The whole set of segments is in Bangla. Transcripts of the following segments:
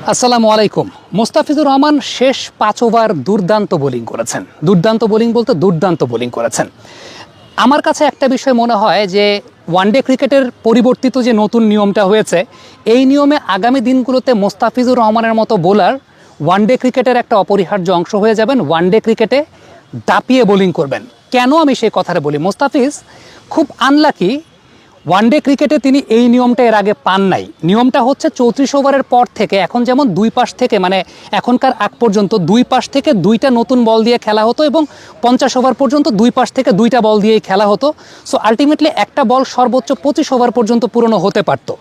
আসসালামু আলাইকুম। মোস্তাফিজুর রহমান শেষ 5 ওভার দুর্দান্ত বোলিং করেছেন। দুর্দান্ত বোলিং বলতে দুর্দান্ত বোলিং করেছেন। আমার কাছে একটা বিষয় মনে হয় যে ওয়ানডে ক্রিকেটের পরিবর্তিত যে নতুন নিয়মটা হয়েছে, এই নিয়মে আগামী দিনগুলোতে মোস্তাফিজুর রহমানের মতো বোলার ওয়ানডে ক্রিকেটের একটা অপরিহার্য অংশ হয়ে যাবেন। ওয়ানডে ক্রিকেটে দাপিয়ে বোলিং করবেন। কেন আমি সেই কথাটা বলি, মোস্তাফিজ খুব আনলাকি, ওয়ানডে ক্রিকেটে তিনি এই নিয়মটা এর আগে পান নাই। নিয়মটা হচ্ছে 34 ওভারের পর থেকে, এখন যেমন দুই পাশ থেকে, মানে এখনকার আগ পর্যন্ত দুই পাশ থেকে দুইটা নতুন বল দিয়ে খেলা হতো এবং 50 ওভার পর্যন্ত দুই পাশ থেকে দুইটা বল দিয়েই খেলা হতো। সো আলটিমেটলি একটা বল সর্বোচ্চ 25 ওভার পর্যন্ত পুরনো হতে পারতো।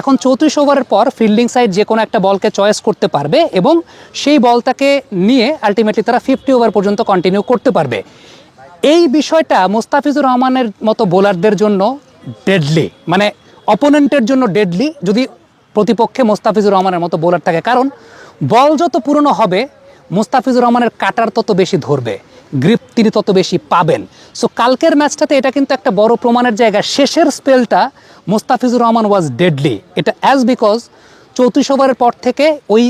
এখন 34 ওভারের পর ফিল্ডিং সাইড যে কোনো একটা বলকে চয়েস করতে পারবে এবং সেই বলটাকে নিয়ে আলটিমেটলি তারা 50 ওভার পর্যন্ত কন্টিনিউ করতে পারবে। এই বিষয়টা মোস্তাফিজুর রহমানের মতো বোলারদের জন্য ডেডলি, মানে অপোনেন্টের জন্য ডেডলি যদি প্রতিপক্ষে মোস্তাফিজুর রহমানের মতো বোলার থাকে। কারণ বল যত পুরনো হবে মোস্তাফিজুর রহমানের কাটার তত বেশি ধরবে, গ্রিপ তিনি তত বেশি পাবেন। সো কালকের ম্যাচটাতে এটা কিন্তু একটা বড় প্রমাণের জায়গা। শেষের স্পেলটা মোস্তাফিজুর রহমান ওয়াজ ডেডলি। এটা বিকজ 34 ওভারের পর থেকে ওই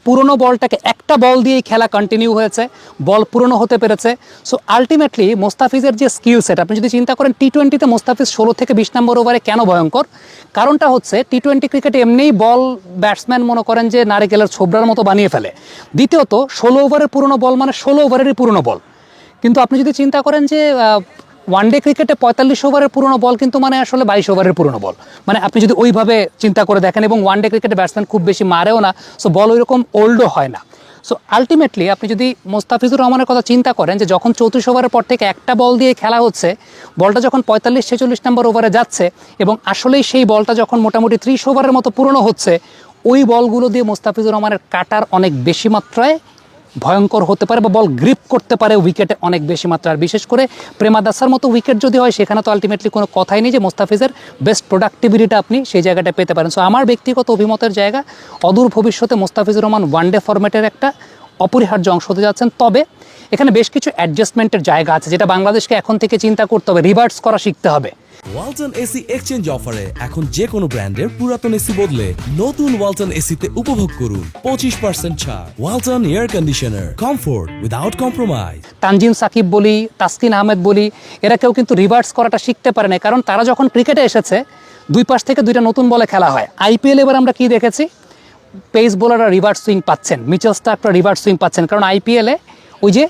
পুরনো বলটাকে একটা বল দিয়েই খেলা কন্টিনিউ হয়েছে, বল পুরনো হতে পেরেছে। সো আলটিমেটলি মোস্তাফিজের যে স্কিল সেট, আপনি যদি চিন্তা করেন টি-20তে মোস্তাফিজ 16 থেকে 20 নম্বর ওভারে কেন ভয়ঙ্কর, কারণটা হচ্ছে টি-20 ক্রিকেটে এমনিই বল ব্যাটসম্যান মনে করেন যে নারিকেলের ছোবরার মতো বানিয়ে ফেলে। দ্বিতীয়ত 16 ওভারের পুরনো বল মানে 16 ওভারেরই পুরনো বল। কিন্তু আপনি যদি চিন্তা করেন যে ওয়ানডে ক্রিকেটে 45 ওভারের পুরনো বল কিন্তু মানে আসলে 22 ওভারের পুরনো বল, মানে আপনি যদি ওইভাবে চিন্তা করে দেখেন। এবং ওয়ানডে ক্রিকেটে ব্যাটসম্যান খুব বেশি মারেও না, সো বল ওইরকম ওল্ডও হয় না। সো আলটিমেটলি আপনি যদি মোস্তাফিজুর রহমানের কথা চিন্তা করেন যে যখন 34 ওভারের পর থেকে একটা বল দিয়ে খেলা হচ্ছে, বলটা যখন 45-46 নম্বর ওভারে যাচ্ছে এবং আসলেই সেই বলটা যখন মোটামুটি 30 ওভারের মতো পুরনো হচ্ছে, ওই বলগুলো দিয়ে মোস্তাফিজুর রহমানের কাটার অনেক বেশি মাত্রায় ভয়ঙ্কর হতে পারে বা বল গ্রিপ করতে পারে উইকেটে অনেক বেশি মাত্রার। বিশেষ করে প্রেমাদাসার মতো উইকেট যদি হয় সেখানে তো আলটিমেটলি কোনো কথাই নেই যে মোস্তাফিজের বেস্ট প্রোডাক্টিভিটিটা আপনি সেই জায়গাটা পেতে পারেন। সো আমার ব্যক্তিগত অভিমতের জায়গা, অদূর ভবিষ্যতে মোস্তাফিজুর রহমান ওয়ানডে ফরম্যাটের একটা অপরিহার্য অংশ হতে যাচ্ছেন। তবে এখানে বেশ কিছু অ্যাডজাস্টমেন্টের জায়গা আছে যেটা বাংলাদেশকে এখন থেকে চিন্তা করতে হবে, রিভার্স করা শিখতে হবে। ওয়ালটন এসি এক্সচেঞ্জ অফারে এখন যে কোনো ব্র্যান্ডের পুরাতন এসি বদলে নতুন ওয়ালটন এসিতে উপভোগ করুন 25% ছাড়। Walton air conditioner, comfort without compromise. Tanzim Sakib বলি, তাসকিন আহমেদ বলি, এরা কেউ কিন্তু রিভার্স করাটা শিখতে পারে না, কারণ তারা যখন ক্রিকেটে এসেছে দুই পাশ থেকে দুইটা নতুন বলে খেলা হয়। আইপিএল এবার আমরা কি দেখেছি, পেস বোলাররা রিভার্স সুইং পাচ্ছেন, মিচেল স্টার্করা রিভার্স সুইং পাচ্ছেন। কারণ আইপিএলে ওই যে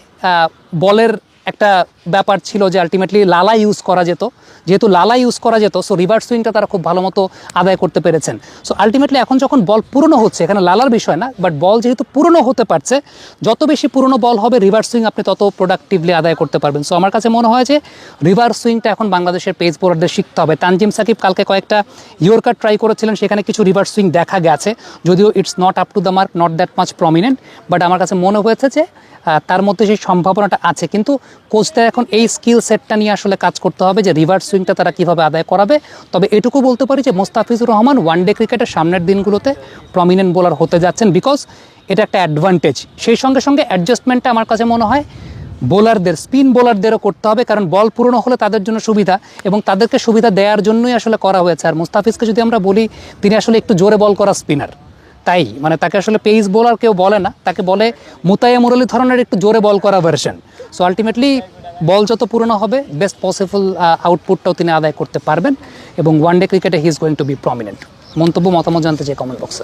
বলের একটা ব্যাপার ছিল যে আলটিমেটলি লালা ইউজ করা যেত, যেহেতু লালা ইউজ করা যেত সো রিভার্স সুইংটা তারা খুব ভালো মতো আদায় করতে পেরেছেন। সো আলটিমেটলি এখন যখন বল পুরনো হচ্ছে, এখানে লালার বিষয় না, বাট বল যেহেতু পুরনো হতে পারছে, যত বেশি পুরনো বল হবে রিভার্স সুইং আপনি তত প্রোডাক্টিভলি আদায় করতে পারবেন। সো আমার কাছে মনে হয় যে রিভার্স সুইংটা এখন বাংলাদেশের পেস বোলারদের শিখতে হবে। তানজিম সাকিব কালকে কয়েকটা ইয়র্কার ট্রাই করেছিলেন, সেখানে কিছু রিভার্স সুইং দেখা গেছে, যদিও it's not up to the mark, not that much prominent, but আমার কাছে মনে হয়েছে যে তার মধ্যে সেই সম্ভাবনাটা আছে। কিন্তু কোচদের এখন এই স্কিল সেটটা নিয়ে আসলে কাজ করতে হবে যে রিভার্স সুইংটা তারা কীভাবে আদায় করাবে। তবে এটুকু বলতে পারি যে মোস্তাফিজুর রহমান ওয়ানডে ক্রিকেটের সামনের দিনগুলোতে প্রমিনেন্ট বোলার হতে যাচ্ছেন, বিকজ এটা একটা অ্যাডভান্টেজ। সেই সঙ্গে সঙ্গে অ্যাডজাস্টমেন্টটা আমার কাছে মনে হয় বোলারদের, স্পিন বোলারদেরও করতে হবে, কারণ বল পুরনো হলে তাদের জন্য সুবিধা এবং তাদেরকে সুবিধা দেওয়ার জন্যই আসলে করা হয়েছে। আর মোস্তাফিজকে যদি আমরা বলি, তিনি আসলে একটু জোরে বল করা স্পিনার, তাই মানে তাকে আসলে পেস বোলার কেউ বলে না, তাকে বলে মুতাইয়া মুরলী ধরনের একটু জোরে বল করা ভার্সন। সো আলটিমেটলি বল যত পুরনো হবে বেস্ট পসিবল আউটপুটটাও তিনি আদায় করতে পারবেন এবং ওয়ানডে ক্রিকেটে he is going to be prominent. মন্তব্য মতামত জানতে চাই কমেন্ট বক্সে।